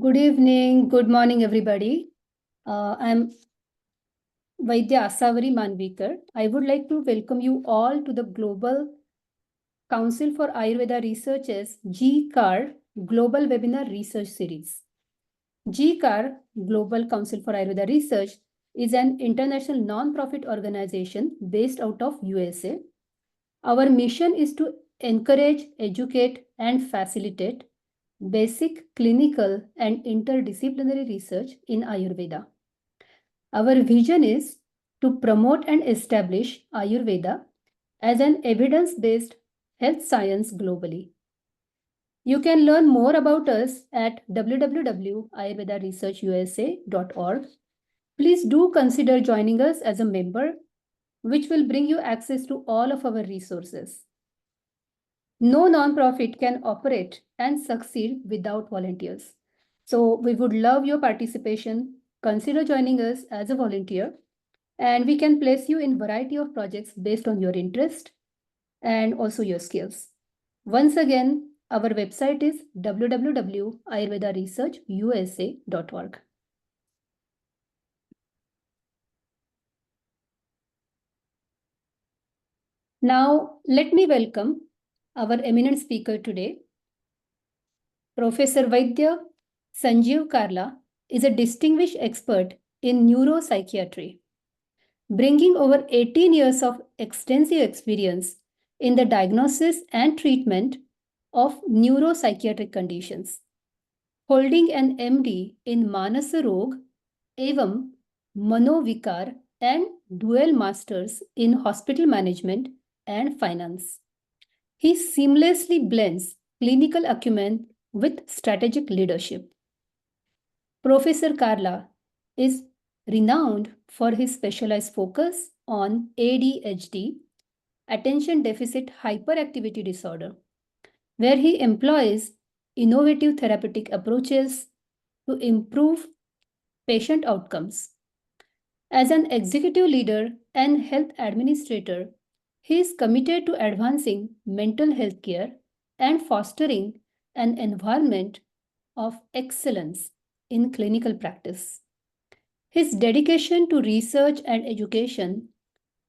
Good evening, good morning, everybody. I'm Vaidya Manvikar. I would like to welcome you all to the Global Council for Ayurveda Research's GCAR Global Webinar Research Series. GCAR, Global Council for Ayurveda Research, is an international non-profit organization based out of USA. Our mission is to encourage, educate, and facilitate basic clinical and interdisciplinary research in Ayurveda. Our vision is to promote and establish Ayurveda as an evidence-based health science globally. You can learn more about us at www.ayurvedaresearchusa.org. Please do consider joining us as a member, which will bring you access to all of our resources. No nonprofit can operate and succeed without volunteers. So we would love your participation. Consider joining us as a volunteer, and we can place you in a variety of projects based on your interest and also your skills. Once again, our website is www.ayurvedaresearchusa.org. Now, let me welcome our eminent speaker today. Professor Vaidya Sanjeev Kalra is a distinguished expert in neuropsychiatry, bringing over 18 years of extensive experience in the diagnosis and treatment of neuropsychiatric conditions, holding an MD in Manasa Rog, Evam, Manovikar, and dual masters in hospital management and finance. He seamlessly blends clinical acumen with strategic leadership. Professor Kalra is renowned for his specialized focus on ADHD, attention deficit hyperactivity disorder, where he employs innovative therapeutic approaches to improve patient outcomes. As an executive leader and health administrator, he is committed to advancing mental health care and fostering an environment of excellence in clinical practice. His dedication to research and education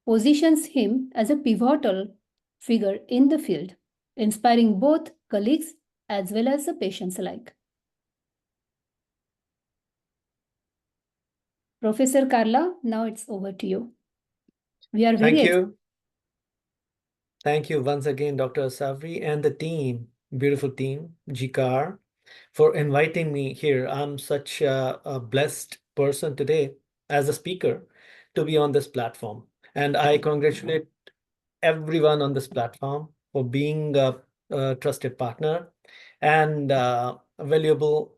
positions him as a pivotal figure in the field, inspiring both colleagues as well as the patients alike. Professor Kalra, now it's over to you. We are very Thank you. Thank you once again, Dr. Savri and the team, beautiful team, GCAR, for inviting me here. I'm such a blessed person today as a speaker to be on this platform. And I congratulate everyone on this platform for being a trusted partner and a valuable,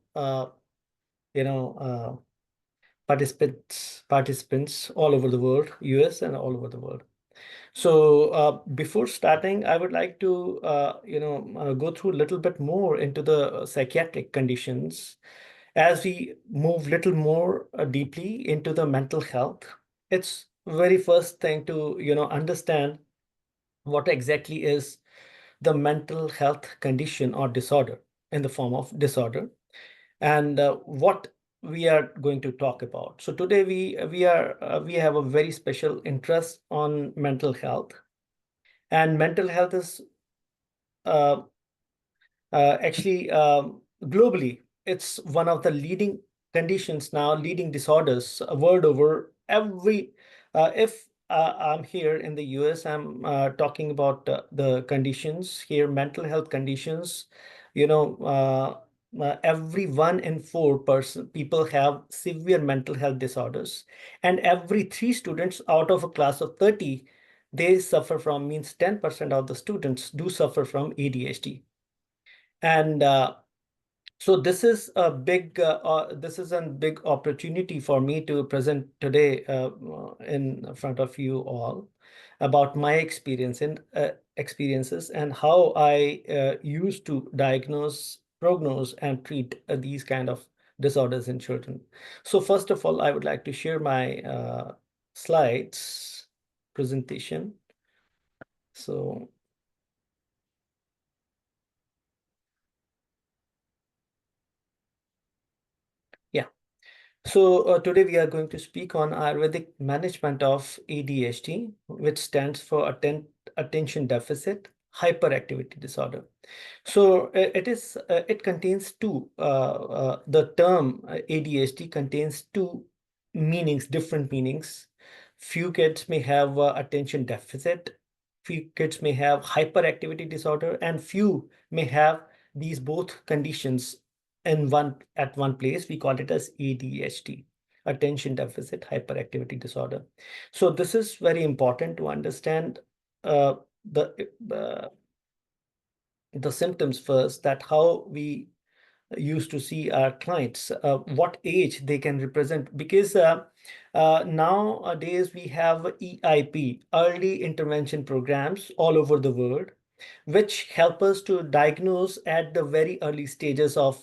participants all over the world, US and all over the world. So before starting, I would like to, go through a little bit more into the psychiatric conditions as we move little more deeply into the mental health. It's very first thing to, understand what exactly is the mental health condition or disorder in the form of disorder and what we are going to talk about. So today we have a very special interest on mental health, and mental health is uh, actually globally it's one of the leading conditions now, leading disorders world over. Every if I'm here in the US, I'm talking about the conditions here, mental health conditions. Every 1 in 4 people have severe mental health disorders, and every 3 students out of a class of 30, they suffer from, means 10% of the students do suffer from ADHD. And so this is a big opportunity for me to present today in front of you all about my experiences and how I used to diagnose, prognose, and treat these kind of disorders in children. So first of all, I would like to share my slides presentation. So So today we are going to speak on Ayurvedic management of ADHD, which stands for attention deficit hyperactivity disorder. So it contains two. The term ADHD contains two meanings, different meanings. Few kids may have attention deficit. Few kids may have hyperactivity disorder, and few may have these both conditions in one at one place. We call it as ADHD, attention deficit hyperactivity disorder. So this is very important to understand the the symptoms first, that how we used to see our clients, what age they can represent, because nowadays we have EIP, early intervention programs all over the world, which help us to diagnose at the very early stages of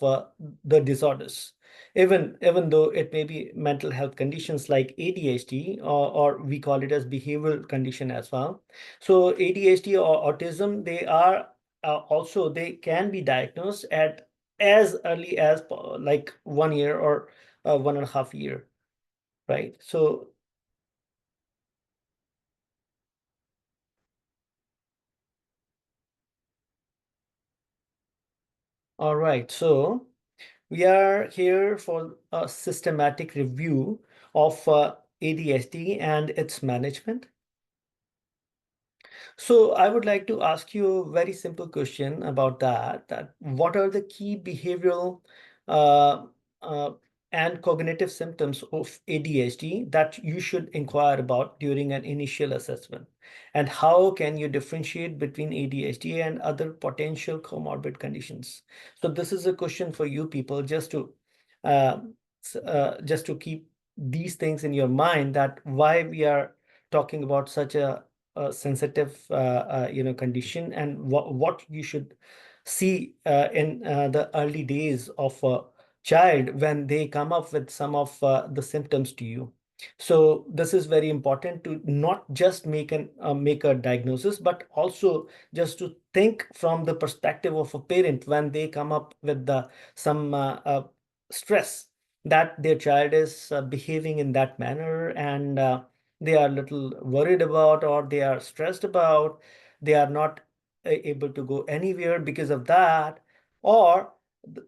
the disorders. Even though it may be mental health conditions like ADHD, or we call it as behavioral condition as well. So ADHD or autism, they are also, they can be diagnosed at as early as like 1 year or 1.5 year, right? So, all right. So we are here for a systematic review of ADHD and its management. So I would like to ask you a very simple question about that what are the key behavioral uh, uh, and cognitive symptoms of ADHD that you should inquire about during an initial assessment? And how can you differentiate between ADHD and other potential comorbid conditions? So this is a question for you people, uh, just to keep these things in your mind, that why we are talking about such a sensitive condition, and what you should see in the early days of a child when they come up with some of the symptoms to you. So this is very important, to not just make a diagnosis, but also just to think from the perspective of a parent when they come up with some stress that their child is behaving in that manner, and they are little worried about, or they are stressed about, they are not able to go anywhere because of that, or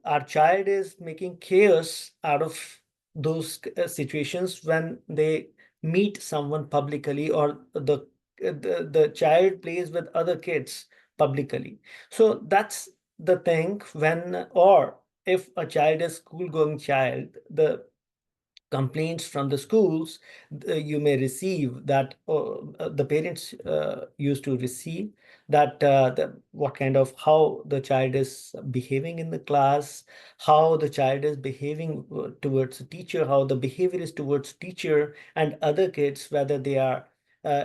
our child is making chaos out of those situations when they meet someone publicly, or the child plays with other kids publicly. So that's the thing. When, or if a child is school going child, the complaints from the schools you may receive, that the parents used to receive, that what kind of, how the child is behaving in the class, how the child is behaving towards the teacher, how the behavior is towards teacher and other kids, whether they are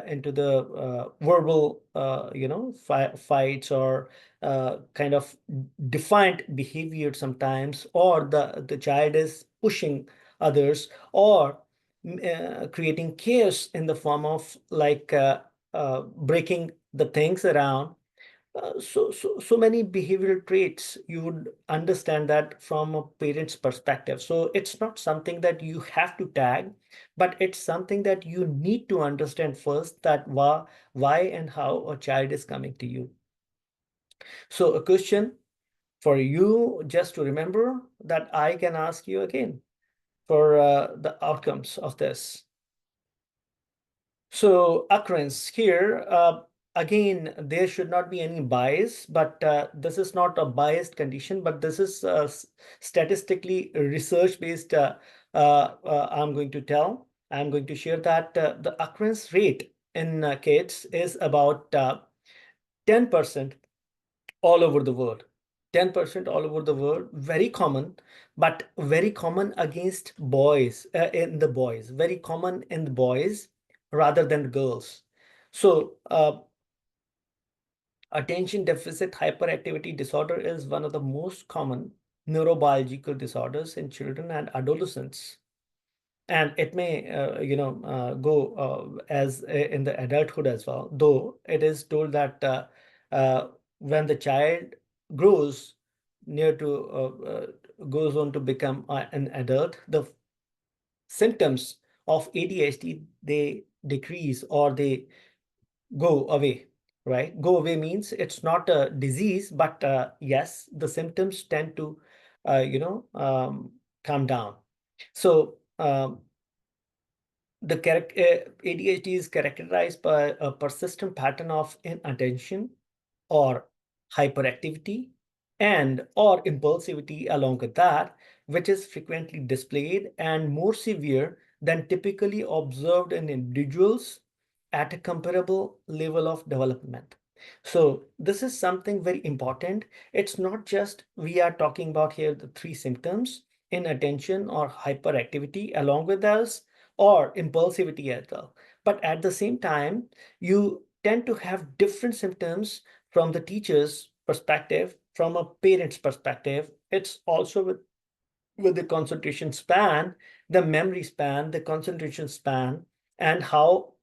into the verbal fights, or kind of defiant behavior sometimes, or the child is pushing others, or creating chaos in the form of like breaking the things around. So many behavioral traits, you would understand that from a parent's perspective. So it's not something that you have to tag, but it's something that you need to understand first, that why and how a child is coming to you. So a question for you just to remember, that I can ask you again for the outcomes of this. So occurrence here, again, there should not be any bias, but this is not a biased condition, but this is statistically research-based. I'm going to share that the occurrence rate in kids is about 10% all over the world. 10% all over the world, very common, but very common against boys, in the boys, very common in the boys rather than the girls. So, attention deficit hyperactivity disorder is one of the most common neurobiological disorders in children and adolescents. And it may, go as in the adulthood as well, though it is told that when the child grows near to goes on to become an adult, the symptoms of ADHD, they decrease or they go away, right? Go away means it's not a disease, but yes, the symptoms tend to, calm down. So ADHD is characterized by a persistent pattern of inattention or hyperactivity and or impulsivity along with that, which is frequently displayed and more severe than typically observed in individuals at a comparable level of development. So this is something very important. It's not just we are talking about here the three symptoms: inattention or hyperactivity along with us, or impulsivity as well. But at the same time, you tend to have different symptoms from the teacher's perspective, from a parent's perspective. It's also with the concentration span, the memory span, the concentration span, and how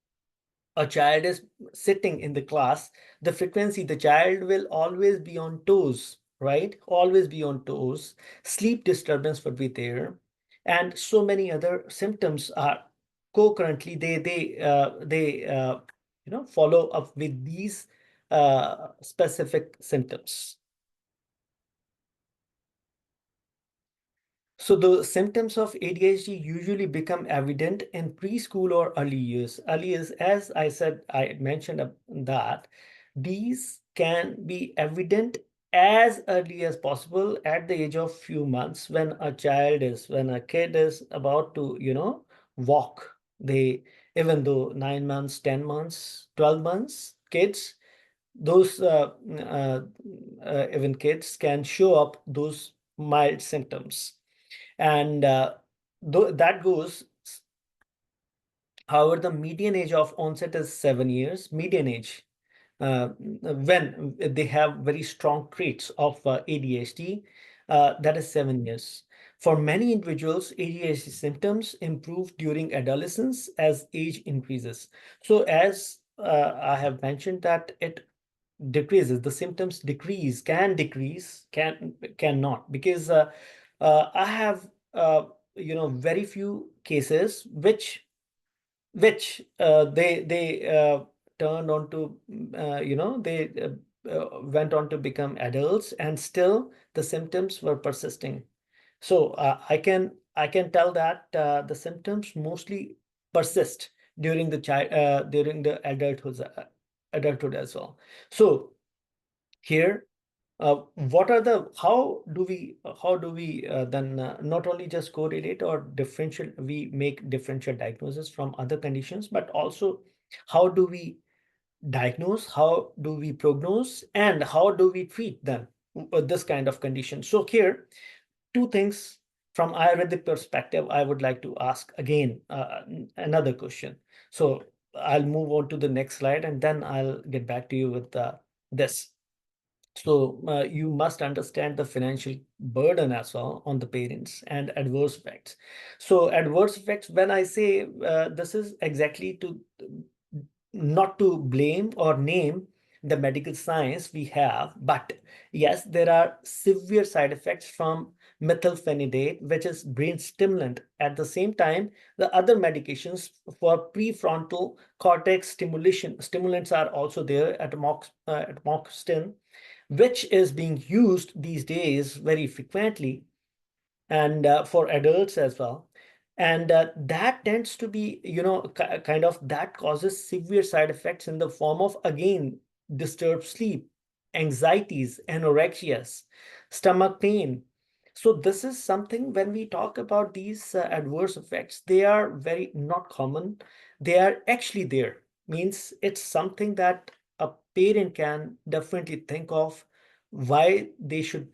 a child is sitting in the class, the frequency, the child will always be on toes, right? Always be on toes. Sleep disturbance would be there. And so many other symptoms are concurrently, follow up with these specific symptoms. So the symptoms of ADHD usually become evident in preschool or early years. Early years, as I said, I mentioned that these can be evident as early as possible at the age of few months when when a kid is about to, walk. They, even though 9 months, 10 months, 12 months, kids, those even kids can show up those mild symptoms. And that goes, however, the median age of onset is 7 years, median age, when they have very strong traits of ADHD, that is 7 years. For many individuals, ADHD symptoms improve during adolescence as age increases. So as I have mentioned that it decreases, the symptoms decrease, cannot, because I have very few cases which they turned on to they went on to become adults and still the symptoms were persisting. So I can tell that the symptoms mostly persist during the adulthood as well. So here, what are the how do we then not only just correlate or differential, we make differential diagnosis from other conditions, but also how do we diagnose, how do we prognose, and how do we treat them, this kind of condition. So here, two things from Ayurvedic perspective, I would like to ask again another question. So I'll move on to the next slide and then I'll get back to you with this. So you must understand the financial burden as well on the parents and adverse effects. So adverse effects, when I say this is exactly to not to blame or name the medical science we have, but yes, there are severe side effects from methylphenidate, which is brain stimulant. At the same time, the other medications for prefrontal cortex stimulants are also there, atomoxetin, which is being used these days very frequently and for adults as well. And that tends to be, kind of that causes severe side effects in the form of, again, disturbed sleep, anxieties, anorexias, stomach pain. So this is something when we talk about these adverse effects, they are very not common. They are actually there. Means it's something that a parent can definitely think of why they should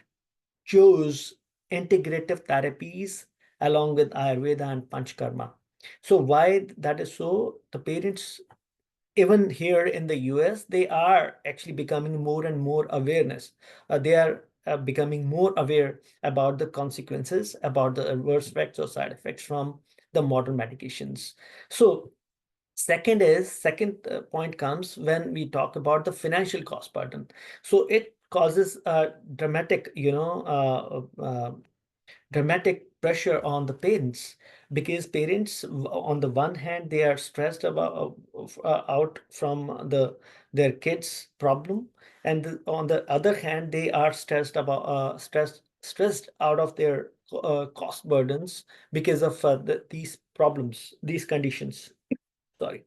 choose integrative therapies along with Ayurveda and Panchkarma. So why that is so, the parents, even here in the US, they are actually becoming more and more awareness. They are becoming more aware about the consequences, about the adverse effects or side effects from the modern medications. So second point comes when we talk about the financial cost burden. So it causes a dramatic, dramatic pressure on the parents, because parents, on the one hand, they are stressed about out from their kids problem, and on the other hand, they are stressed about stressed out of their cost burdens because of these problems, these conditions. Sorry.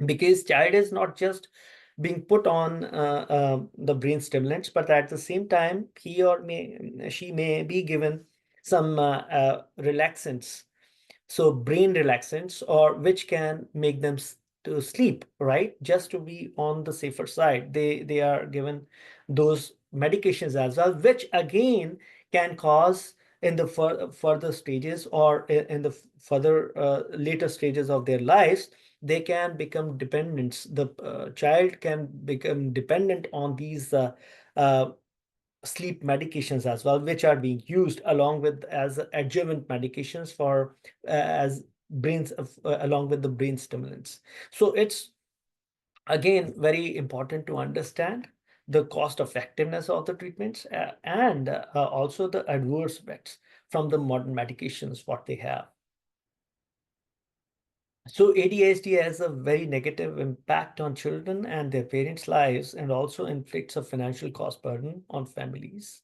Because child is not just being put on the brain stimulants, but at the same time she may be given some relaxants, so brain relaxants, or which can make them to sleep, right? Just to be on the safer side, they are given those medications as well, which again can cause in the further stages, or in the further later stages of their lives, they can become dependents. The child can become dependent on these uh, sleep medications as well, which are being used along with as adjuvant medications for as brains along with the brain stimulants. So it's again very important to understand the cost effectiveness of the treatments, and also the adverse effects from the modern medications what they have. So ADHD has a very negative impact on children and their parents' lives, and also inflicts a financial cost burden on families.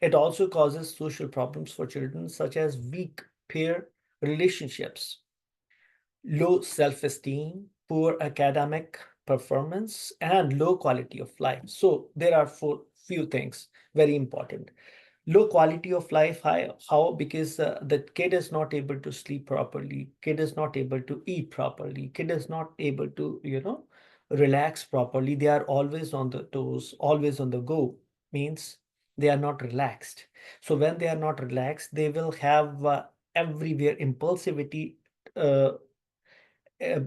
It also causes social problems for children, such as weak peer relationships, low self-esteem, poor academic performance, and low quality of life. So there are few things very important. Low quality of life. How? Because the kid is not able to sleep properly, kid is not able to eat properly, kid is not able to relax properly. They are always on the toes, always on the go, means they are not relaxed. So when they are not relaxed, they will have everywhere impulsivity. uh, uh,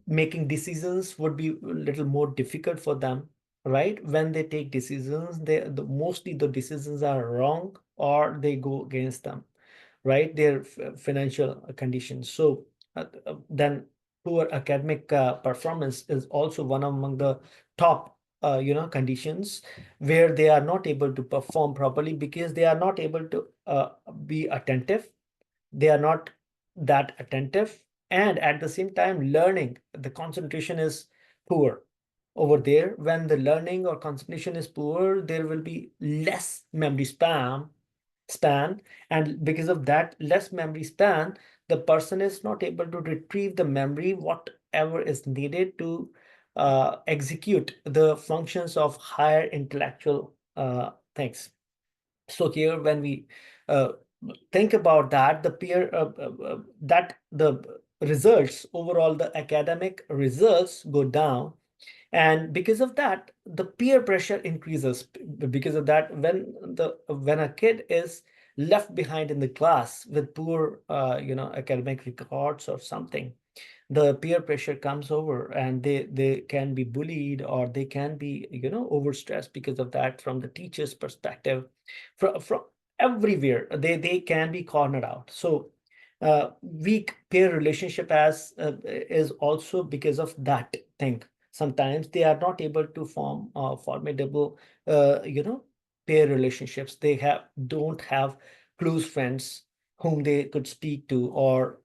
Making decisions would be a little more difficult for them, right? When they take decisions, mostly the decisions are wrong, or they go against them, right? Their financial conditions. So then poor academic performance is also one among the top conditions, where they are not able to perform properly because they are not able to be attentive. They are not that attentive, and at the same time learning, the concentration is poor over there. When the learning or concentration is poor, there will be less memory span, and because of that less memory span, the person is not able to retrieve the memory whatever is needed to execute the functions of higher intellectual things. So here, when we uh, think about that, that the results overall, the academic results go down, and because of that, the peer pressure increases. Because of that, when a kid is left behind in the class with poor, academic records or something, the peer pressure comes over, and they can be bullied, or they can be overstressed because of that. From the teacher's perspective, from everywhere, they can be cornered out. So weak peer relationship as is also because of that thing. Sometimes they are not able to form formidable peer relationships. They don't have close friends whom they could speak to, or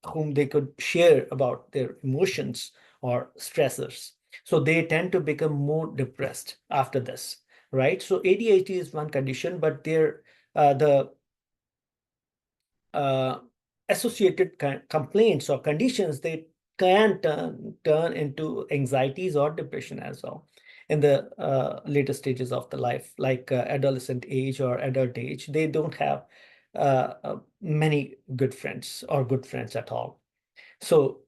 whom they could share about their emotions or stressors. So they tend to become more depressed after this, right? So ADHD is one condition, but the uh, associated complaints or conditions, they can turn into anxieties or depression as well in the later stages of the life, like adolescent age or adult age. They don't have many good friends or good friends at all. So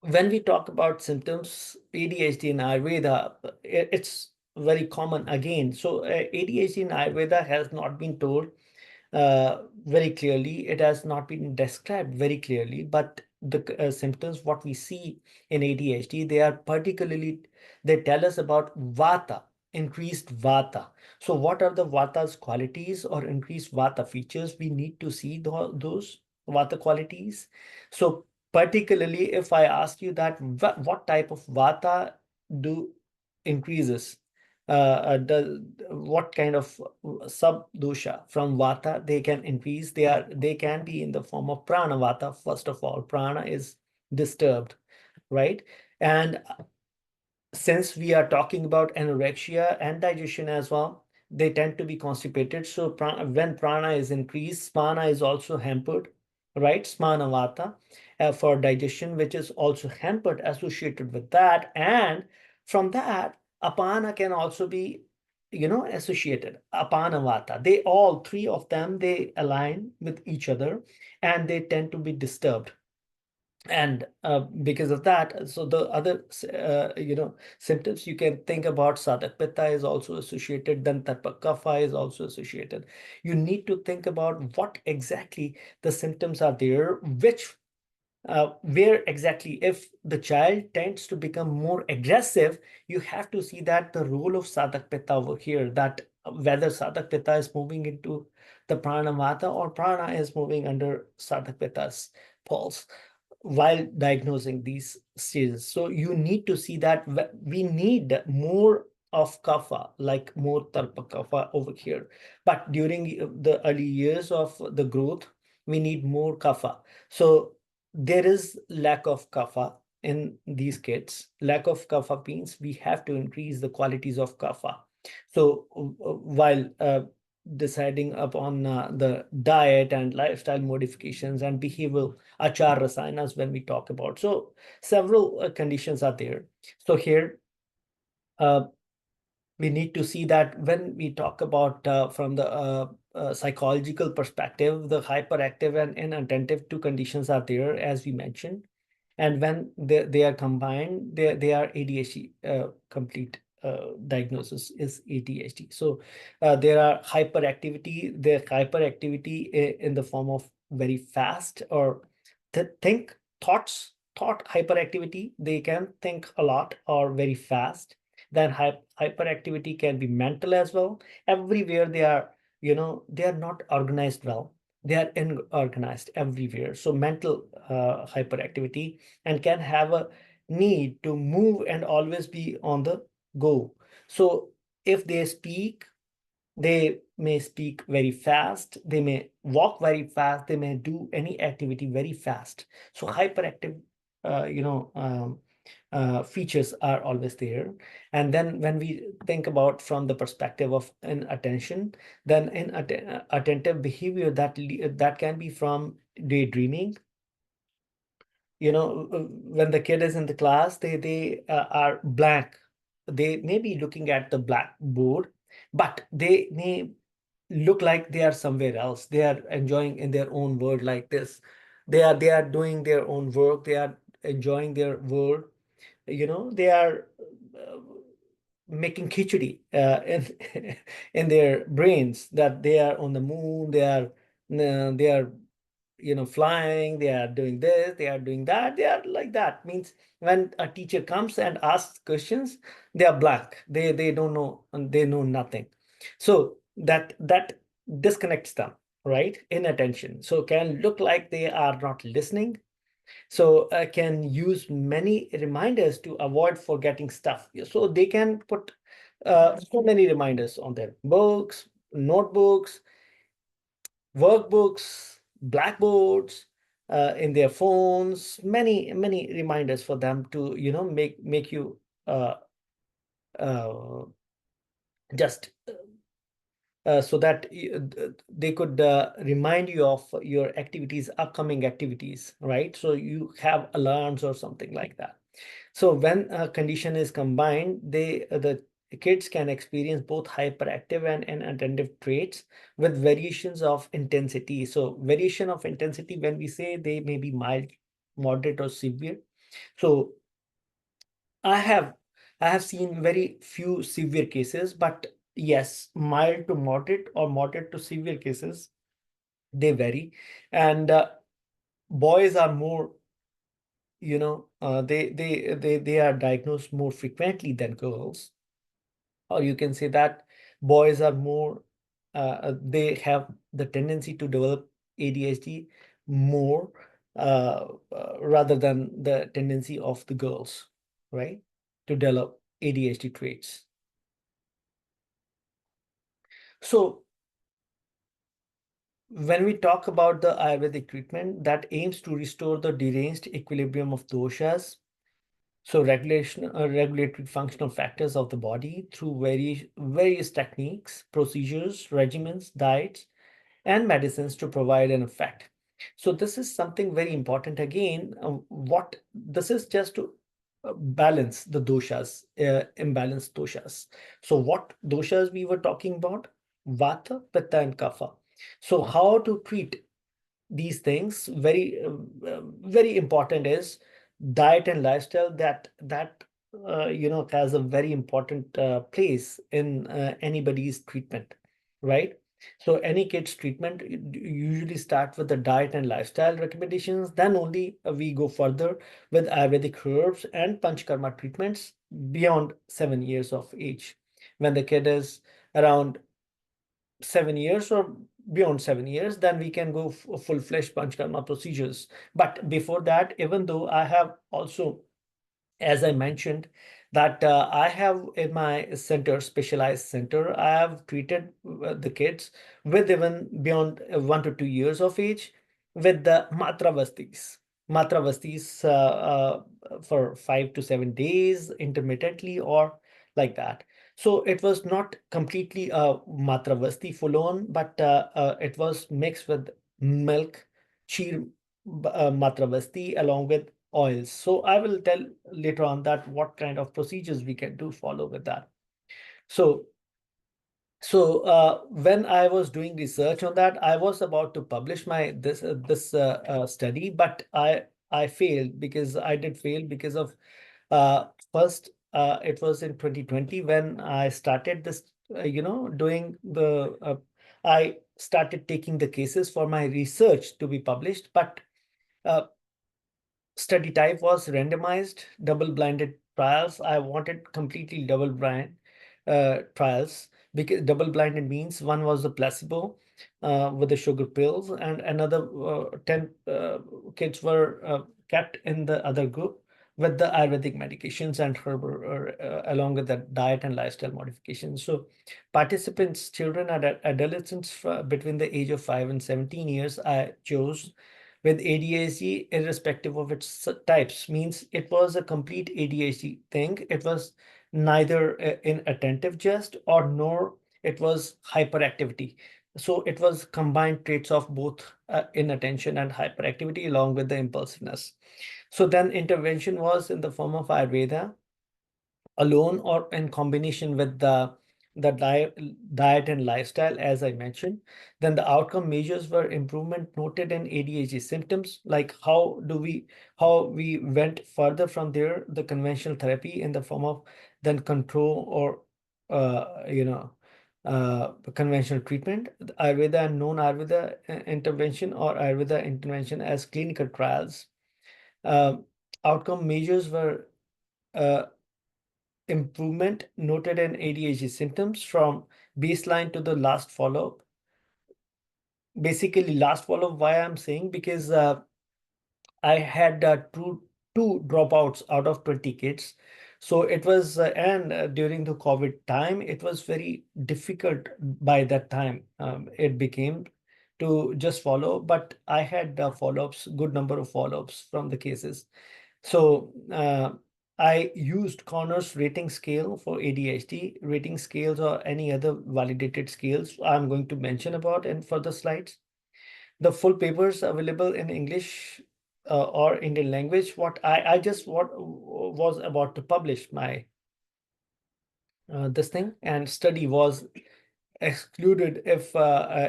when we talk about symptoms, ADHD in Ayurveda, it's very common again. So ADHD in Ayurveda has not been told very clearly. It has not been described very clearly, but the symptoms what we see in ADHD, they are particularly, they tell us about vata, increased vata. So what are the vata's qualities or increased vata features? We need to see those vata qualities. So particularly if I ask you that what type of vata do increases, what kind of sub dosha from vata they can increase. They can be in the form of prana vata. First of all, prana is disturbed, right? And since we are talking about anorexia and digestion as well, they tend to be constipated. So when prana is increased, smana is also hampered, right? Smana vata for digestion, which is also hampered associated with that. And from that, apana can also be, associated. Apana vata. They all three of them, they align with each other and they tend to be disturbed. And because of that, so the other symptoms you can think about, sadak pitta is also associated, then kapha is also associated. You need to think about what exactly the symptoms are there, which where exactly, if the child tends to become more aggressive, you have to see that the role of sadak pitta over here, that whether sadak pitta is moving into the prana vata or prana is moving under sadak pitta's pulse while diagnosing these stages. So you need to see that we need more of kapha, like more talpa kapha over here. But during the early years of the growth, we need more kapha. So there is lack of kapha in these kids. Lack of kapha means we have to increase the qualities of kapha. So while deciding upon the diet and lifestyle modifications and behavioral achar rasayanas when we talk about. So several conditions are there. So here uh, we need to see that when we talk about from the psychological perspective, the hyperactive and inattentive two conditions are there, as we mentioned. And when they are combined, they are ADHD. Complete diagnosis is ADHD. So there are hyperactivity. The hyperactivity in the form of very fast or think thoughts, thought hyperactivity. They can think a lot or very fast. Then hyperactivity can be mental as well. Everywhere they are, they are not organized well. They are unorganized everywhere. So mental hyperactivity, and can have a need to move and always be on the go. So if they speak, they may speak very fast, they may walk very fast, they may do any activity very fast. So hyperactive, features are always there. And then when we think about from the perspective of inattention, then attentive behavior, that can be from daydreaming. When the kid is in the class, they are blank. They may be looking at the blackboard, but they may look like they are somewhere else. They are enjoying in their own world like this. They are doing their own work. They are enjoying their world. They are uh, making khichdi in in their brains, that they are on the moon. They are flying. They are doing this, they are doing that, they are like that. Means when a teacher comes and asks questions, they are blank. They don't know, and they know nothing. So that disconnects them, right? Inattention. So can look like they are not listening. So can use many reminders to avoid forgetting stuff. So they can put so many reminders on their books, notebooks, workbooks, blackboards, in their phones, many reminders for them to make you uh, uh, just so that they could remind you of your activities, upcoming activities, right? So you have alarms or something like that. So when a condition is combined, the kids can experience both hyperactive and inattentive traits with variations of intensity. So variation of intensity, when we say, they may be mild, moderate, or severe. So I have I have seen very few severe cases, but yes, mild to moderate or moderate to severe cases, they vary. And boys are more, they are diagnosed more frequently than girls. Or you can say that boys are more, they have the tendency to develop ADHD more, rather than the tendency of the girls, right, to develop ADHD traits. So when we talk about the Ayurvedic treatment that aims to restore the deranged equilibrium of doshas, so regulatory functional factors of the body through various techniques, procedures, regimens, diets, and medicines to provide an effect. So this is something very important. Again, what this is just to balance the doshas, imbalanced doshas. So what doshas we were talking about? Vata, Pitta, and Kapha. So how to treat these things? Very important is diet and lifestyle. That has a very important place in anybody's treatment, right? So any kid's treatment usually start with the diet and lifestyle recommendations. Then only we go further with Ayurvedic herbs and Panchkarma treatments beyond 7 years of age. When the kid is around 7 years or beyond 7 years, then we can go full-fledged Panchkarma procedures. But before that, even though I have also, as I mentioned, that I have in my center, specialized center, I have treated the kids with even beyond 1 to 2 years of age with the matravastis for 5 to 7 days intermittently or like that. So it was not completely a matravasti full on, but it was mixed with milk, cheer matravasti along with oils. So I will tell later on that what kind of procedures we can do follow with that. So when I was doing research on that, I was about to publish my this study, but I failed because I did fail because of first it was in 2020 when I started this doing the I started taking the cases for my research to be published, but uh, study type was randomized, double-blinded trials. I wanted completely double-blind trials because double-blinded means one was the placebo with the sugar pills, and another 10 kids were kept in the other group with the Ayurvedic medications and herbal along with that diet and lifestyle modifications. So participants, children and adolescents between the age of 5 and 17 years, I chose with ADHD, irrespective of its types, means it was a complete ADHD thing. It was neither inattentive just or nor it was hyperactivity. So it was combined traits of both inattention and hyperactivity along with the impulsiveness. So then intervention was in the form of Ayurveda alone or in combination with the diet and lifestyle, as I mentioned. Then the outcome measures were improvement noted in ADHD symptoms, like how we went further from there, the conventional therapy in the form of then control or conventional treatment, the Ayurveda and non-Ayurveda intervention or Ayurveda intervention as clinical trials. Uh, Outcome measures were uh, improvement noted in ADHD symptoms from baseline to the last follow-up. Basically, last follow-up, why I'm saying, because I had two dropouts out of 20 kids. So it was, and during the COVID time, it was very difficult by that time. It became to just follow, but I had follow-ups, good number of follow-ups from the cases. So I used Connors rating scale for ADHD, rating scales or any other validated scales I'm going to mention about in further slides. The full papers available in English or Indian language. What I just what was about to publish my this thing, and study was excluded if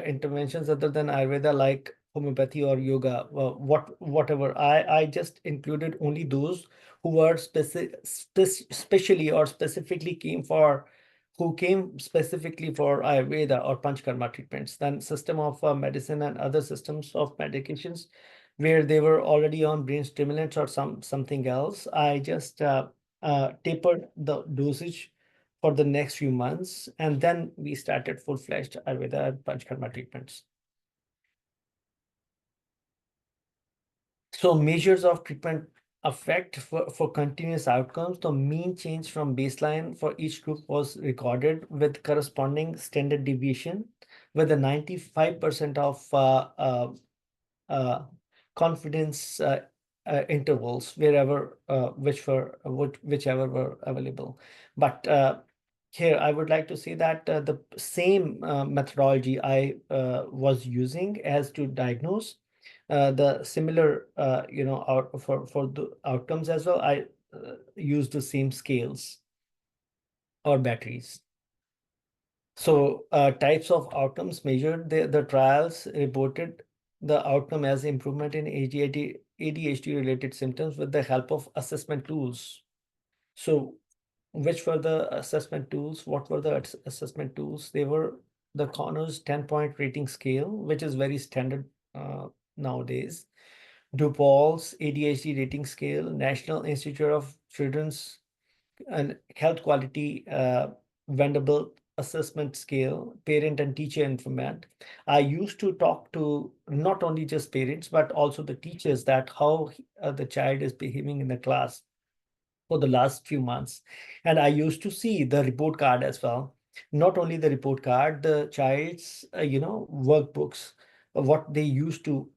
interventions other than Ayurveda like homeopathy or yoga, whatever. I just included only those who were specially or specifically came for who came specifically for Ayurveda or Panchkarma treatments. Then system of medicine and other systems of medications where they were already on brain stimulants or something else. I just tapered the dosage for the next few months, and then we started full-fledged Ayurveda and Panchkarma treatments. So measures of treatment effect for continuous outcomes, the mean change from baseline for each group was recorded with corresponding standard deviation with a 95% of uh, confidence intervals wherever whichever were available. But here I would like to say that the same methodology I was using as to diagnose the similar out for the outcomes as well. I use the same scales or batteries. So types of outcomes measured, the trials reported the outcome as improvement in ADHD related symptoms with the help of assessment tools. So which were the assessment tools? What were the assessment tools? They were the Connors 10-point rating scale, which is very standard nowadays. DuPaul's ADHD rating scale, National Institute of Children's and Health Quality Vanderbilt assessment scale, parent and teacher informant. I used to talk to not only just parents, but also the teachers that how the child is behaving in the class for the last few months. And I used to see the report card as well. Not only the report card, the child's, workbooks, what they used to,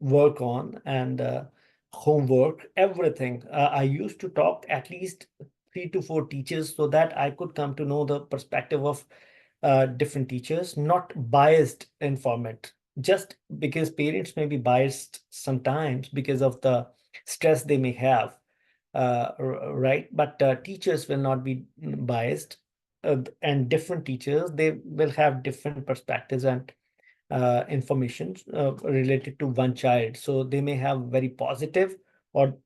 work on and homework, everything. I used to talk at least 3 to 4 teachers so that I could come to know the perspective of different teachers, not biased informant. Just because parents may be biased sometimes because of the stress they may have, right? But teachers will not be biased, and different teachers, they will have different perspectives and information related to one child. So they may have very positive or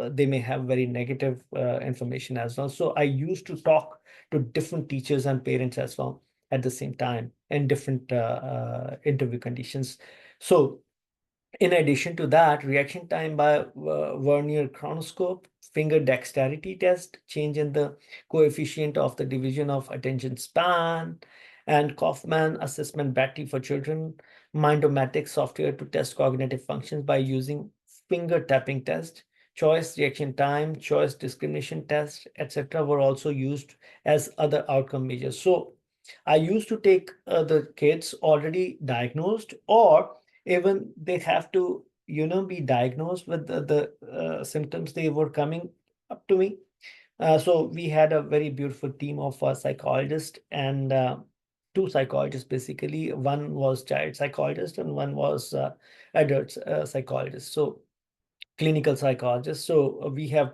they may have very negative information as well. So I used to talk to different teachers and parents as well at the same time in different interview conditions. So in addition to that, reaction time by Vernier chronoscope, finger dexterity test, change in the coefficient of the division of attention span, and Kaufman assessment battery for children, Mindomatic software to test cognitive functions by using finger tapping test, choice reaction time, choice discrimination test, etc. were also used as other outcome measures. So I used to take the kids already diagnosed, or even they have to be diagnosed with the symptoms they were coming up to me. So we had a very beautiful team of psychologists and two psychologists basically. One was child psychologist and one was adult psychologist, so clinical psychologist. So we have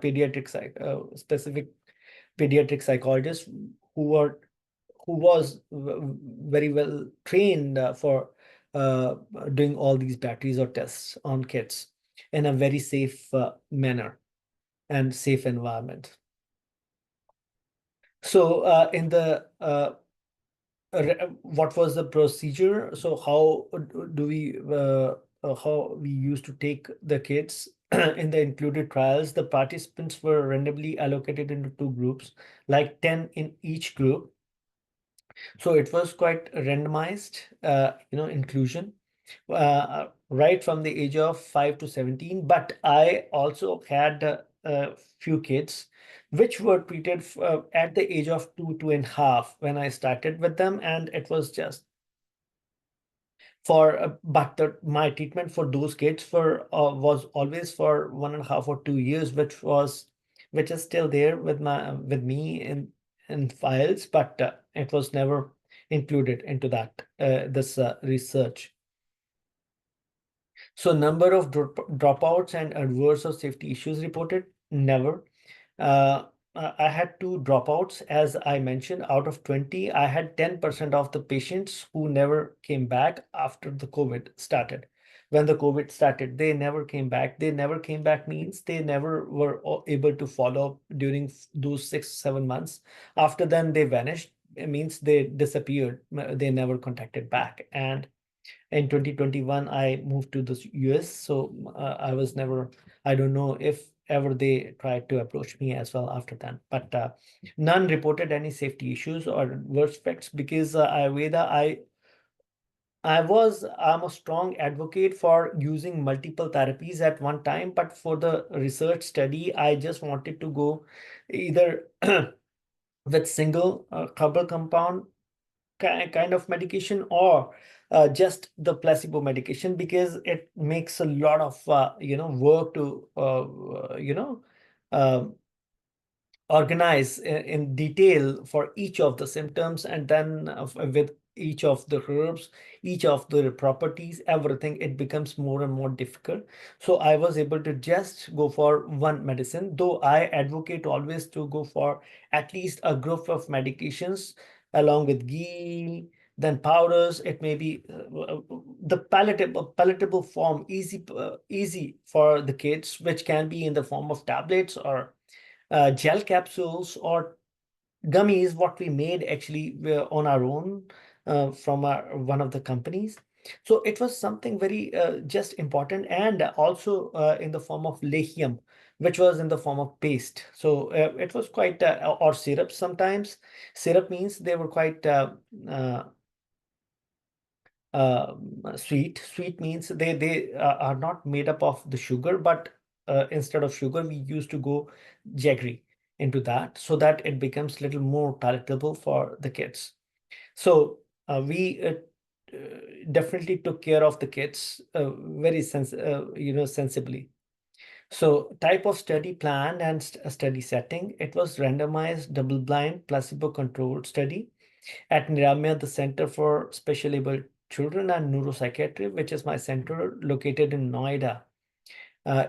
specific pediatric psychologists who was very well trained for uh, doing all these batteries or tests on kids in a very safe manner and safe environment. So in the what was the procedure? So how do we how we used to take the kids in the included trials? The participants were randomly allocated into two groups, like 10 in each group. So it was quite randomized, inclusion, right from the age of 5 to 17. But I also had a few kids which were treated at the age of 2.5 when I started with them, and it was just for but my treatment for those kids for was always for 1.5 or 2 years, which is still there with me in files, but it was never included into that this research. So number of dropouts and adverse or safety issues reported, never. I had two dropouts, as I mentioned. Out of 20, I had 10% of the patients who never came back after the COVID started. When the COVID started, they never came back. They never came back means they never were able to follow up during those 6-7 months. After then, they vanished. It means they disappeared. They never contacted back. And in 2021 I moved to the US, so I don't know if ever they tried to approach me as well after that, but none reported any safety issues or adverse effects because Ayurveda, I'm a strong advocate for using multiple therapies at one time, but for the research study, I just wanted to go either with single herbal compound kind of medication, or just the placebo medication, because it makes a lot of work to uh, organize in detail for each of the symptoms, and then with each of the herbs, each of the properties, everything, it becomes more and more difficult. So I was able to just go for one medicine, though I advocate always to go for at least a group of medications along with ghee, then powders. It may be the palatable form, easy for the kids, which can be in the form of tablets or gel capsules or gummies, what we made actually on our own from one of the companies. So it was something very just important, and also in the form of lechium, which was in the form of paste. So it was quite, or syrup sometimes. Syrup means they were quite uh, sweet. Sweet means they are not made up of the sugar, but instead of sugar, we used to go jaggery into that, so that it becomes little more palatable for the kids. So we definitely took care of the kids very sensibly. So type of study plan and study setting, it was randomized, double-blind, placebo-controlled study at Niramya, the Center for Special Able Children and Neuropsychiatry, which is my center located in Noida,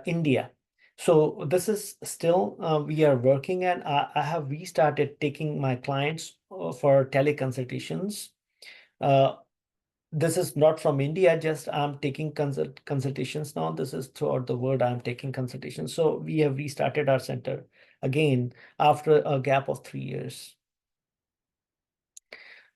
India. So this is still, we are working, and I have restarted taking my clients for teleconsultations. Uh, this is not from India, just I'm taking consultations now. This is throughout the world, I'm taking consultations. So we have restarted our center again after a gap of 3 years.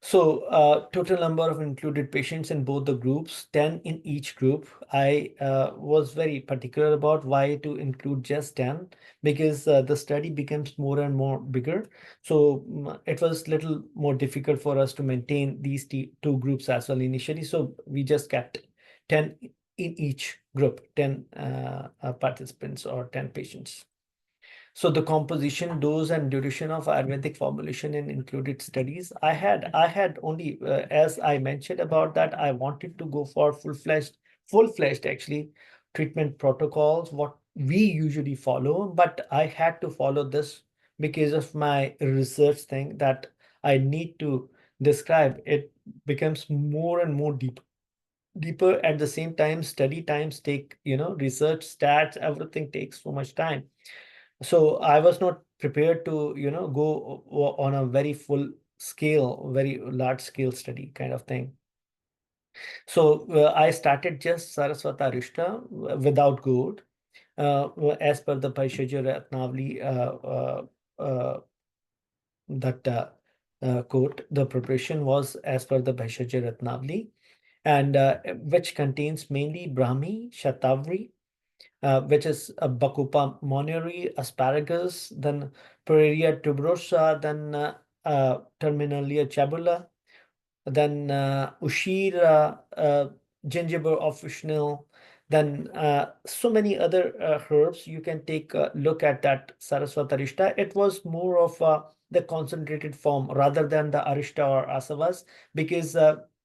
So, total number of included patients in both the groups, 10 in each group. I was very particular about why to include just 10, because the study becomes more and more bigger. So it was little more difficult for us to maintain these two groups as well initially. So we just kept 10 in each group, 10 participants or 10 patients. So the composition, dose, and duration of Ayurvedic formulation in included studies. I had only, as I mentioned about that, I wanted to go for full-fledged actually treatment protocols, what we usually follow, but I had to follow this because of my research thing that I need to describe. It becomes more and more deeper. At the same time, study times take, research, stats, everything takes so much time. So I was not prepared to, go on a very full scale, very large scale study kind of thing. So I started just Saraswata Rishta without gourd, as per the Paishajya Ratnavali that quote. The preparation was as per the Bhaishajya Ratnavali, and which contains mainly Brahmi, Shatavari, which is Bacopa monnieri, asparagus, then Pureria tuberosa, then Terminalia chabula, then Ushira, ginger officinal, then so many other herbs. You can take a look at that Saraswata Arishta. It was more of the concentrated form rather than the Arishta or Asavas, because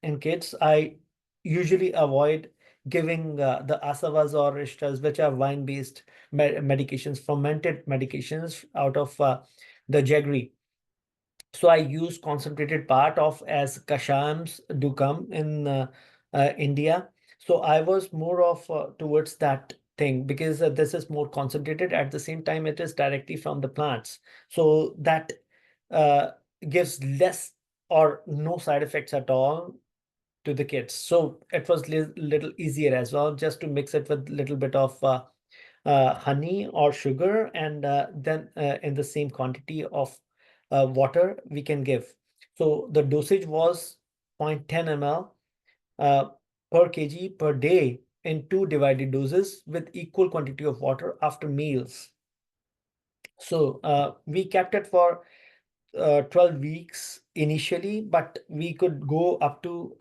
in kids, I usually avoid giving the Asavas or Arishtas, which are wine-based medications, fermented medications out of the jaggery. So I use concentrated part of as kashams do come in India. So I was more of towards that thing, because this is more concentrated. At the same time, it is directly from the plants. So that uh, gives less or no side effects at all to the kids. So it was little easier as well, just to mix it with little bit of honey or sugar, and then in the same quantity of water we can give. So the dosage was 0.10 ml uh, per kg per day in two divided doses with equal quantity of water after meals. So we kept it for 12 weeks initially, but we could go up to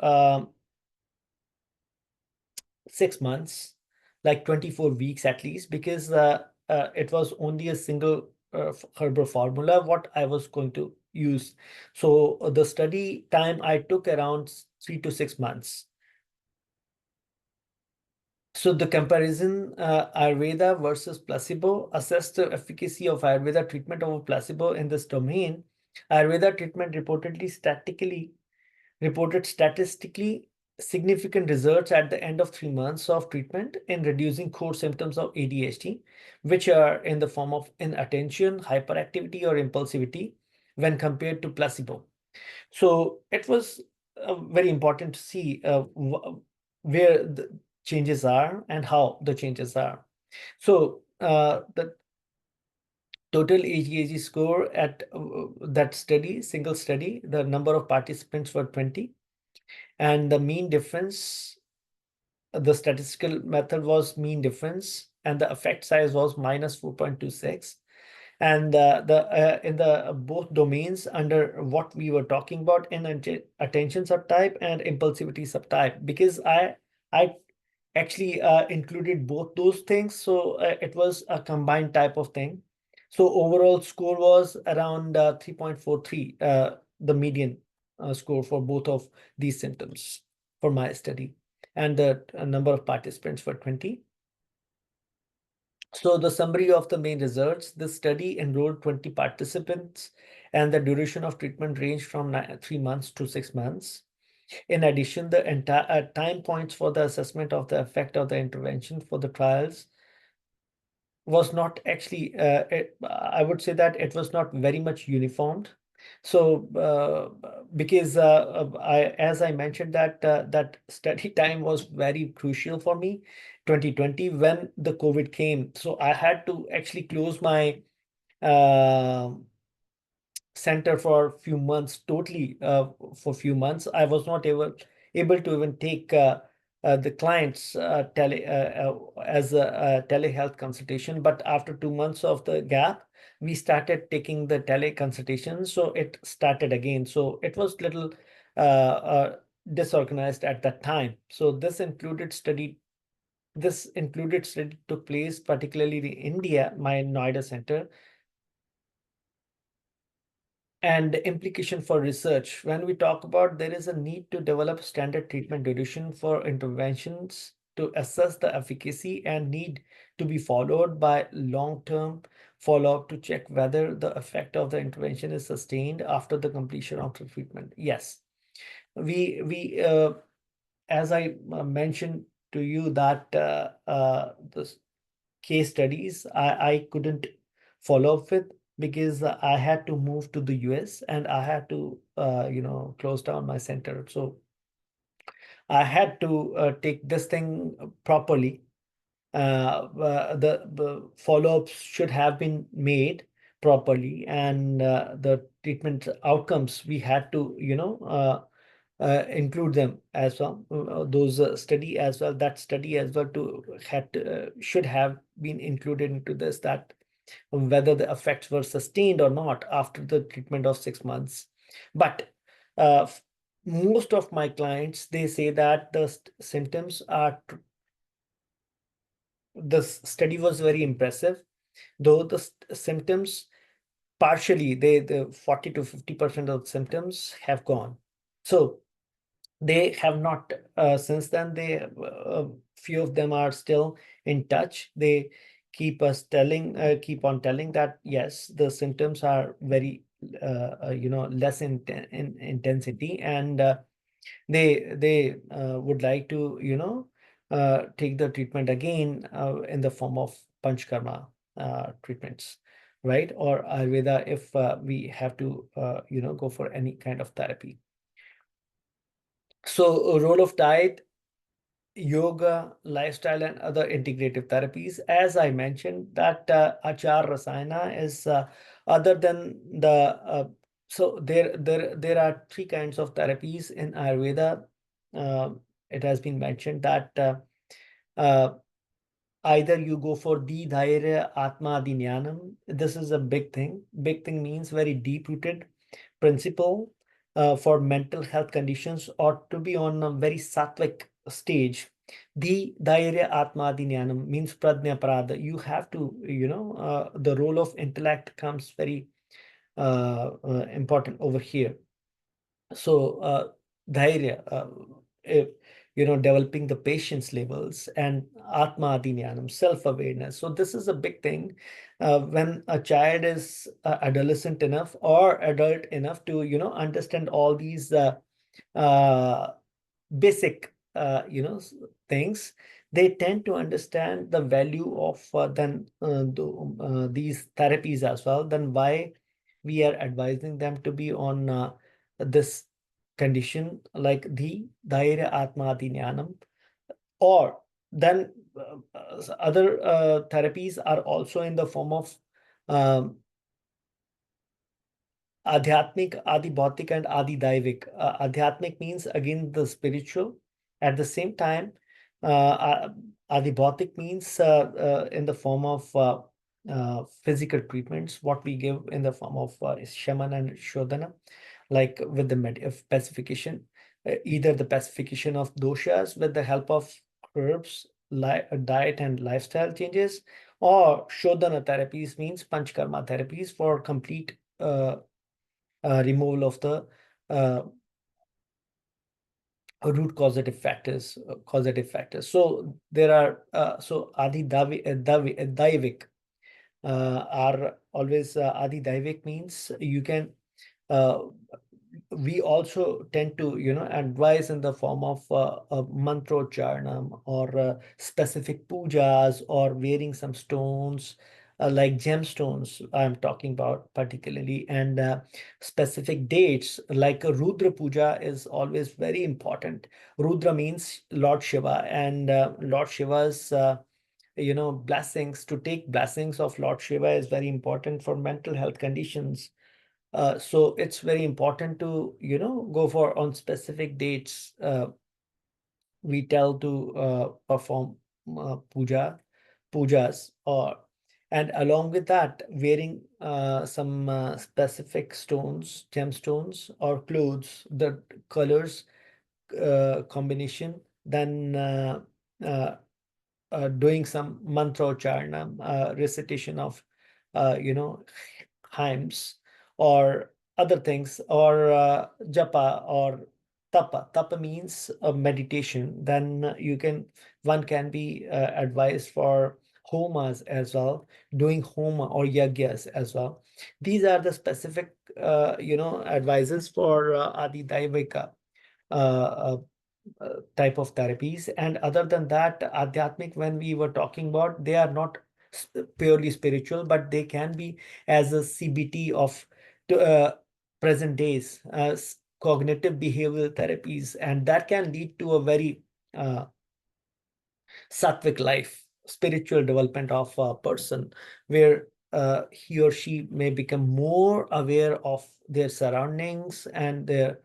6 months, like 24 weeks at least, because it was only a single herbal formula what I was going to use. So the study time I took around 3 to 6 months. So the comparison, Ayurveda versus placebo, assess the efficacy of Ayurveda treatment over placebo in this domain. Ayurveda treatment reported statistically significant results at the end of 3 months of treatment in reducing core symptoms of ADHD, which are in the form of inattention, hyperactivity, or impulsivity when compared to placebo. So it was very important to see where the changes are and how the changes are. So the total ADHD score at that study, single study, the number of participants were 20, and the mean difference, the statistical method was mean difference, and the effect size was minus 4.26. And the in the both domains under what we were talking about in attention subtype and impulsivity subtype, because I actually included both those things, so it was a combined type of thing. So overall score was around 3.43, the median score for both of these symptoms for my study, and the number of participants were 20. So the summary of the main results: the study enrolled 20 participants and the duration of treatment ranged from 3 months to 6 months. In addition, the entire time points for the assessment of the effect of the intervention for the trials was not actually, I would say that it was not very much uniformed. So because as I mentioned that that study time was very crucial for me, 2020 when the COVID came. So I had to actually close my uh, center for a few months, totally for a few months. I was not able to even take the clients as a telehealth consultation. But after 2 months of the gap, we started taking the teleconsultation. So it started again. So it was little disorganized at that time. So this included study took place particularly in India, my Noida center. And implication for research. When we talk about, there is a need to develop standard treatment duration for interventions to assess the efficacy and need to be followed by long-term follow-up to check whether the effect of the intervention is sustained after the completion of the treatment. Yes, we as I mentioned to you that the case studies I couldn't follow up with because I had to move to the US and I had to close down my center. So I had to take this thing properly. The follow-ups should have been made properly, and the treatment outcomes we had to include them as well. Those study as well, that study as well to should have been included into this, that whether the effects were sustained or not after the treatment of 6 months. But most of my clients, they say that the symptoms are, the study was very impressive, though the symptoms partially, the 40 to 50% of symptoms have gone. So they have not since then. They few of them are still in touch. They keep on telling that yes, the symptoms are very less in intensity, and they would like to take the treatment again in the form of panchkarma treatments, right, or Ayurveda if we have to go for any kind of therapy. So, role of diet, yoga, lifestyle, and other integrative therapies. As I mentioned, that Achar Rasayana is other than the so there are three kinds of therapies in Ayurveda. Uh, it has been mentioned that uh, either you go for Di Dhairya Atma Adi Jnanam. This is a big thing. Big thing means very deep-rooted principle for mental health conditions, or to be on a very sattvic stage The Dhairya Atmadi Jnanam means Pradnya Parada. You have to, the role of intellect comes very important over here. So, Dhairya, if, developing the patience levels, and Atma Adhinyanam, self-awareness. So this is a big thing when a child is adolescent enough or adult enough to, understand all these uh, basic, things. They tend to understand the value of these therapies as well. Then why we are advising them to be on this condition like the Dhairya Atma Jnanam, or then other therapies are also in the form of um, Adhyatmik, Adi Bhautik, and Adi Daivik. Adhyatmik means again the spiritual. At the same time, Adi Bhautik means in the form of physical treatments, what we give in the form of Shaman and Shodhana, like with the pacification, either the pacification of doshas with the help of herbs, diet and lifestyle changes, or Shodhana therapies means Panchkarma therapies for complete removal of the uh, root causative factors. So there are Daivik are always Adi Daivik means you can uh, we also tend to advise in the form of a mantrocharnam or specific pujas or wearing some stones like gemstones I'm talking about particularly, and specific dates like a Rudra puja is always very important. Rudra means Lord Shiva, and Lord Shiva's blessings, to take blessings of Lord Shiva is very important for mental health conditions. So it's very important to, go for on specific dates. We tell to perform pujas, or and along with that, wearing some specific stones, gemstones, or clothes, the colors combination, then doing some mantrocharna, recitation of, you know, hymns or other things, or japa or tapa. Tapa means meditation. Then one can be advised for homas as well, doing homa or yagyas as well. These are the specific, advices for Adi Daivika uh, type of therapies. And other than that, Adhyatmic, when we were talking about, they are not purely spiritual, but they can be as a CBT of present days as cognitive behavioral therapies, and that can lead to a very uh, sattvic life, spiritual development of a person, where he or she may become more aware of their surroundings and the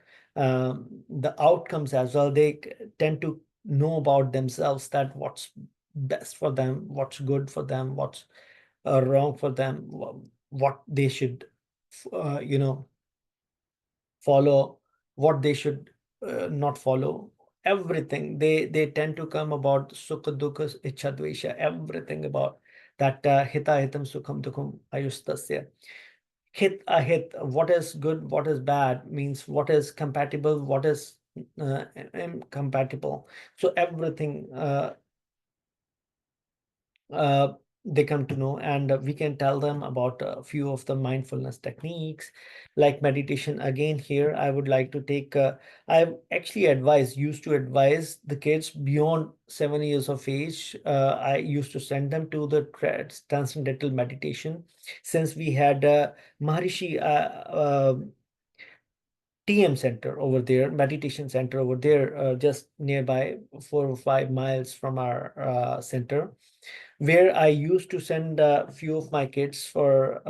outcomes as well. They tend to know about themselves, that what's best for them, what's good for them, what's wrong for them, what they should, you know, follow, what they should not follow. Everything they tend to come about sukha dukha ichha dvesha, everything about that hita hitam sukham dukham ayustasya. Hit ahit, what is good, what is bad, means what is compatible, what is incompatible. So everything uh, they come to know, and we can tell them about a few of the mindfulness techniques like meditation. Again, here I would like to take I've actually used to advise the kids beyond 7 years of age. I used to send them to the transcendental meditation, since we had Maharishi TM center over there, meditation center over there, just nearby, 4 or 5 miles from our center, where I used to send a few of my kids for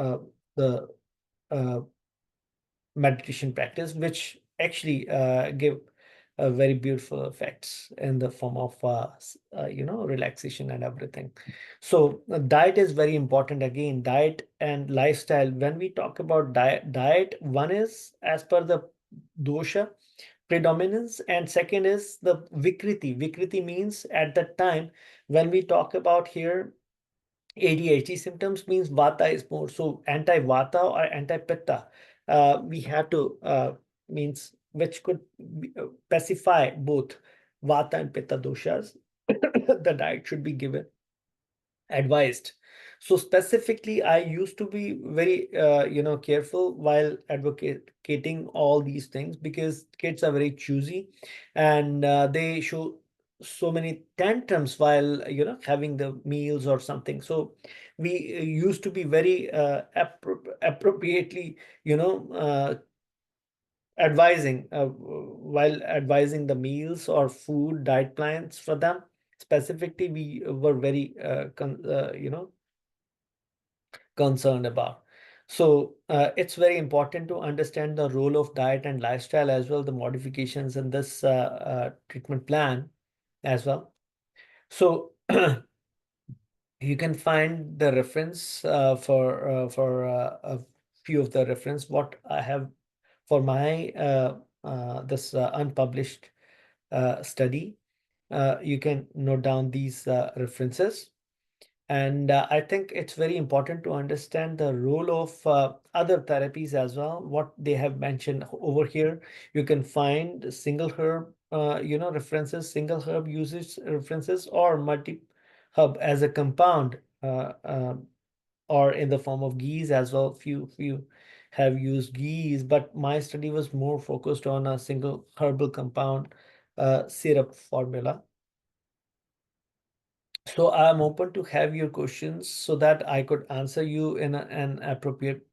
the uh, meditation practice, which actually give very beautiful effects in the form of relaxation and everything. So diet is very important. Again, diet and lifestyle. When we talk about diet, one is as per the dosha, predominance, and second is the Vikriti. Vikriti means at that time when we talk about here ADHD symptoms means Vata is more. So anti-Vata or anti-Pitta, we have to means which could specify both Vata and Pitta doshas. The diet should be given advised. So specifically, I used to be very careful while advocating all these things because kids are very choosy, and they show so many tantrums while having the meals or something. So we used to be very appropriately advising while advising the meals or food diet plans for them. Specifically, we were very concerned about. So it's very important to understand the role of diet and lifestyle as well, the modifications in this treatment plan as well. So you can find the reference for a few of the reference what I have for my this unpublished study. You can note down these references. And I think it's very important to understand the role of other therapies as well, what they have mentioned over here. You can find single herb, references, single herb usage references, or multi herb as a compound, or in the form of ghees as well. Few have used ghees, but my study was more focused on a single herbal compound syrup formula. So I'm open to have your questions so that I could answer you in an appropriate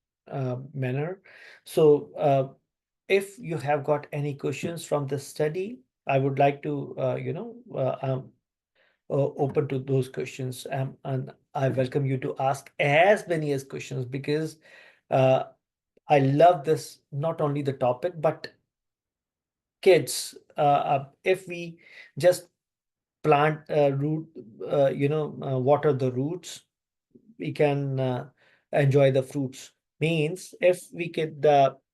manner. So if you have got any questions from the study, I would like to, open to those questions. And I welcome you to ask as many as questions because uh, I love this, not only the topic, but kids. If we just plant root, water the roots, we can enjoy the fruits. Means if we could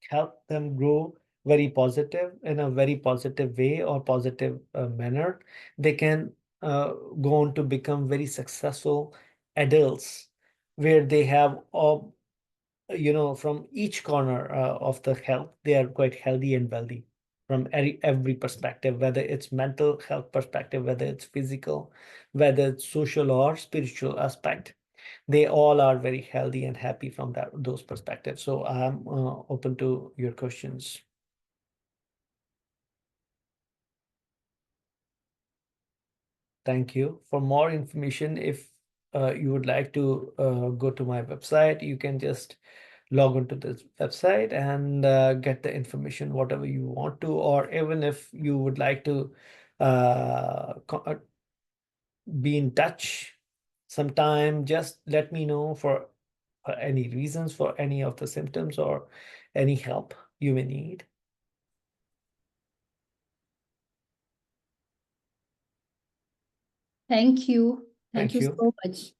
help them grow very positive in a very positive way or positive manner, they can go on to become very successful adults where they have all, from each corner of the health, they are quite healthy and wealthy from every perspective, whether it's mental health perspective, whether it's physical, whether it's social or spiritual aspect. They all are very healthy and happy from those perspectives. So I'm open to your questions. Thank you. For more information, if you would like to go to my website, you can just log onto this website and get the information, whatever you want to, or even if you would like to be in touch sometime, just let me know for any reasons, for any of the symptoms, or any help you may need. Thank you. Thank Thank you you. so much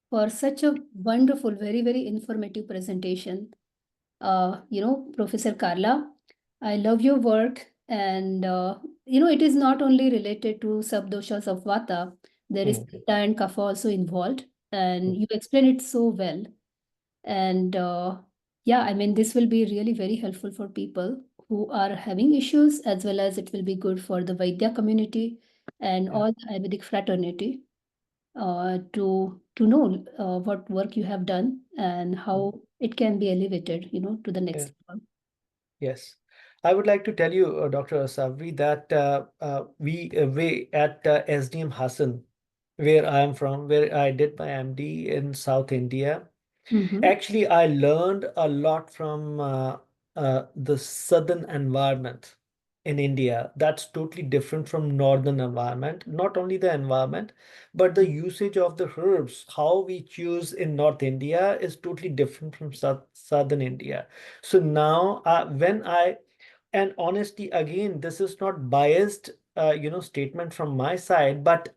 for such a wonderful, very, very informative presentation. Professor Carla, I love your work. And, it is not only related to subdoshas of Vata, there is Mm, Pitta and Kapha also involved. And mm, you explain it so well. And yeah, I mean, this will be really very helpful for people who are having issues, as well as it will be good for the Vaidya community and yeah, all the Ayurvedic fraternity to know what work you have done and mm, how it can be elevated, to the yeah. next level. Yes. I would like to tell you, Dr. Savri, that we at SDM Hassan, where I am from, where I did my MD in South India. Mm-hmm. Actually, I learned a lot from the southern environment in India. That's totally different from northern environment. Not only the environment, but the usage of the herbs, how we choose in North India is totally different from southern India. So now, when I and honestly, again, this is not biased, statement from my side, but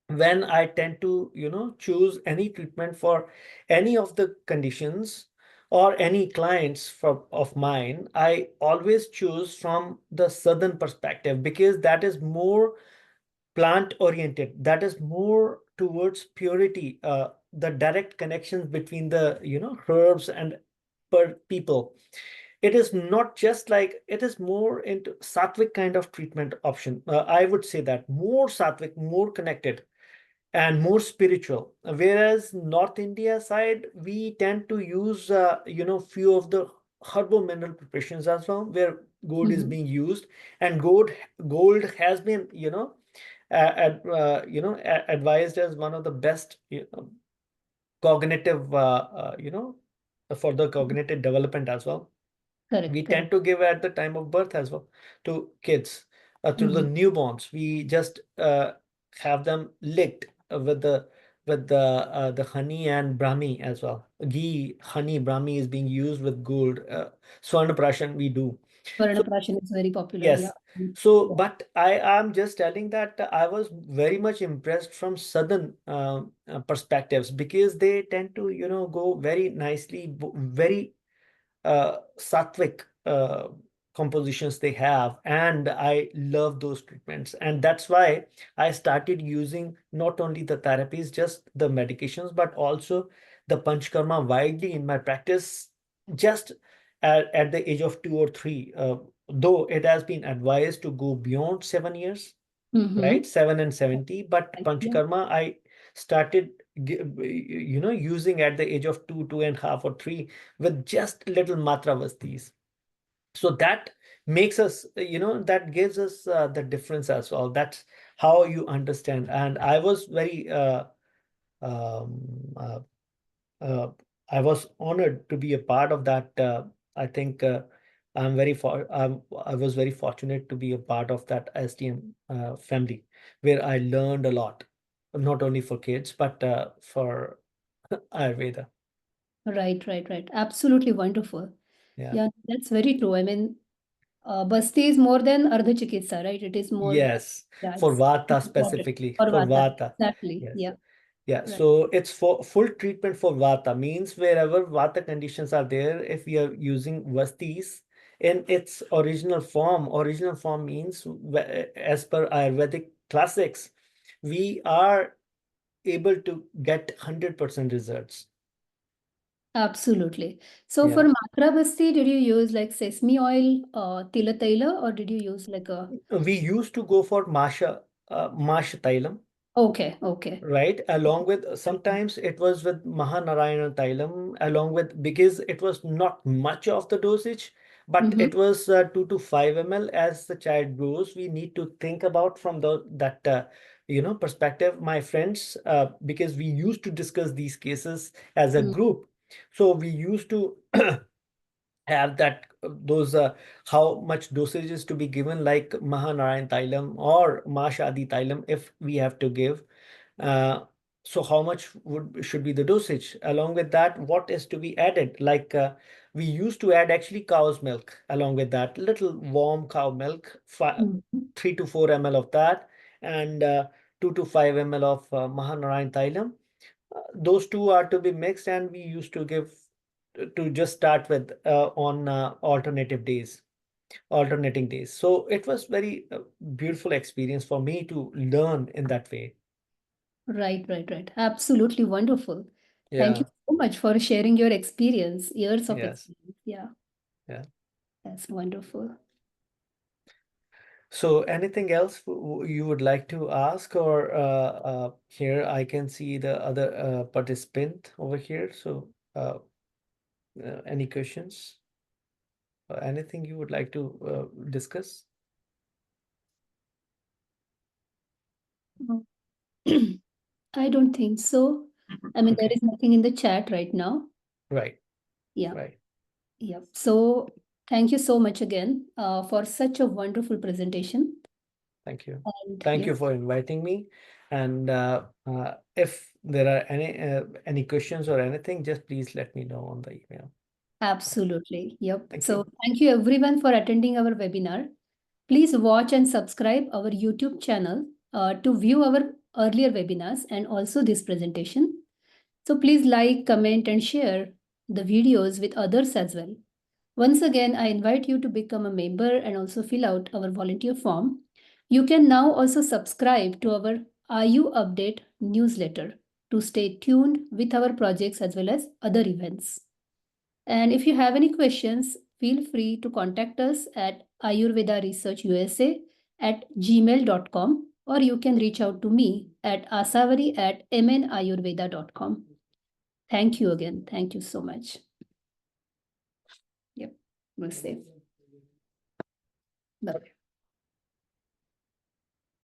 when I tend to, choose any treatment for any of the conditions or any clients of mine, I always choose from the southern perspective because that is more plant oriented, that is more towards purity, the direct connections between the herbs and per people. It is not just like, it is more into sattvic kind of treatment option. I would say that more sattvic, more connected, and more spiritual. Whereas North India side, we tend to use few of the herbal mineral preparations as well, where gold is being used, and gold has been advised as one of the best cognitive for the cognitive development as well. Correct, We correct. tend to give at the time of birth as well to kids, to the newborns. We just have them licked with the honey and brahmi as well. Ghee, honey, brahmi is being used with gold. Swarna prashan we do. So Varnaprashan is very popular. Yeah. yes. So, Yeah. but I am just telling that I was very much impressed from southern perspectives, because they tend to, go very nicely, very sattvic compositions they have, and I love those treatments. And that's why I started using not only the therapies, just the medications, but also the panchkarma widely in my practice, just at the age of 2 or 3. Though it has been advised to go beyond 7 years, right? 7 and 70, but Yeah. panchkarma I started using at the age of 2, 2.5, or 3, with just little matra vastis. So that makes us, that gives us the difference as well. That's how you understand. And I was very um, uh, uh, I was honored to be a part of that. I think I was very fortunate to be a part of that STM family, where I learned a lot, not only for kids, but for Ayurveda. Right, right, right. Absolutely wonderful. Yeah. Yeah, that's very true. I mean, Basti is more than Ardha Chikitsa, right? It is more, Yes. yeah, For it's Vata important specifically, for for Vata. Vata. Exactly. Yes. Yeah, Yeah, right. so it's for full treatment for Vata, means wherever Vata conditions are there, if we are using Vastis in its original form means as per Ayurvedic classics, we are able to get 100% results. Absolutely. So for Yeah. Matra Basti, did you use like sesame oil, Tila Taila, or did you use like a... We used to go for Masha Tailam. Okay, okay. Right, along with sometimes it was with Mahanarayana Tailam, along with, because it was not much of the dosage, but Mm-hmm. it was 2 to 5 ml as the child grows. We need to think about from that perspective, my friends, because we used to discuss these cases as a group. So we used to have that those how much dosage is to be given, like Mahanarayan Tailam or Mashadi Tailam, if we have to give. uh, so how much should be the dosage? Along with that, what is to be added? Like we used to add actually cow's milk along with that, little warm cow milk, 3 to 4 ml of that, and 2 to 5 ml of Mahanarayan Tailam. Those two are to be mixed, and we used to give to just start with on alternating days. So it was very beautiful experience for me to learn in that way. Right, right, right. Absolutely wonderful. Thank you Yeah. so much for sharing your experience, years of Yes. experience. Yeah, Yeah. that's wonderful. So anything else you would like to ask, or here I can see the other participant over here. So any questions or anything you would like to discuss? No. I don't think so. I mean, there Okay. is nothing in the chat right now. Right. Yeah, Right. yeah. So thank you so much again for such a wonderful presentation. Thank you. And Thank yeah, you for inviting me. And if there are any questions or anything, just please let me know on the email. absolutely. Yep. Thank So you. thank you everyone for attending our webinar. Please watch and subscribe our YouTube channel to view our earlier webinars and also this presentation. So please like, comment, and share the videos with others as well. Once again, I invite you to become a member and also fill out our volunteer form. You can now also subscribe to our IU Update newsletter to stay tuned with our projects as well as other events. And if you have any questions, feel free to contact us at Ayurveda Research USA at gmail.com, or you can reach out to me at asavari@mnayurveda.com. Thank you again. Thank you so much. Yep, we'll save. Bye.